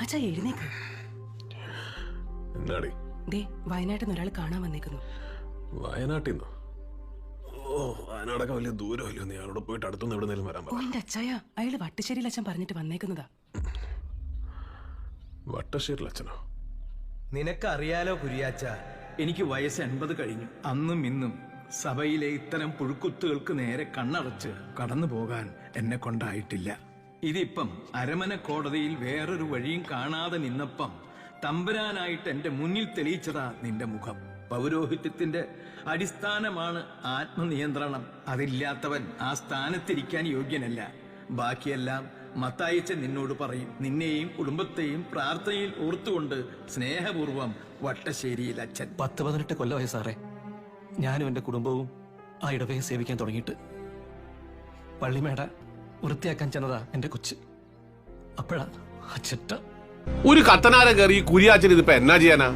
അച്ഛാ എഴുന്നേക്ക്. എന്നാടി ദേ വയനാട്ടിൽ നിന്ന് ഒരാൾ കാണാൻ വന്നേക്കുന്നു. വയനാട്ടിൽ നിന്നോ? ഓ, വയനാടൊക്കെ വലിയ ദൂരമല്ലോ. നീ അവിടെ പോയിട്ട് അടുത്തുനിന്ന് എവിടെന്നേലും വരാൻ ഓ എന്റെ അച്ചായ, അയാള് വട്ടശ്ശേരിയിൽ അച്ഛൻ പറഞ്ഞിട്ട് വന്നേക്കുന്നതാ. വട്ടശ്ശേരിൽ അച്ഛനോ? നിനക്കറിയാലോ കുര്യാച്ച, എനിക്ക് വയസ്സ് 80 കഴിഞ്ഞു. അന്നും ഇന്നും സഭയിലെ ഇത്തരം പുഴുക്കുത്തുകൾക്ക് നേരെ കണ്ണടച്ച് കടന്നു പോകാൻ എന്നെ കൊണ്ടായിട്ടില്ല. ഇതിപ്പം അരമന കോടതിയിൽ വേറൊരു വഴിയും കാണാതെ നിന്നപ്പം തമ്പുരാനായിട്ട് എന്റെ മുന്നിൽ തെളിയിച്ചതാ നിന്റെ മുഖം. പൗരോഹിത്യത്തിന്റെ അടിസ്ഥാനമാണ് ആത്മനിയന്ത്രണം. അതില്ലാത്തവൻ ആ സ്ഥാനത്തിരിക്കാൻ യോഗ്യനല്ല. ബാക്കിയെല്ലാം മത്തായിച്ചൻ നിന്നോട് പറയും. നിന്നെയും കുടുംബത്തെയും പ്രാർത്ഥനയിൽ ഓർത്തുകൊണ്ട് സ്നേഹപൂർവം വട്ടശ്ശേരിയിൽ അച്ഛൻ. 10-18 കൊല്ലമായി സാറേ ഞാനും എൻ്റെ കുടുംബവും ആ ഇടവയെ സേവിക്കാൻ തുടങ്ങിയിട്ട്. പള്ളിമേട വൃത്തിയാക്കാൻ ചെന്നതാ എൻ്റെ കൊച്ച്. അപ്പോഴാ അച്ചട്ട ഒരു കത്തനാര കയറി കുരിയാച്ചൻ ഇതിപ്പോ എന്നാ ചെയ്യാനാ?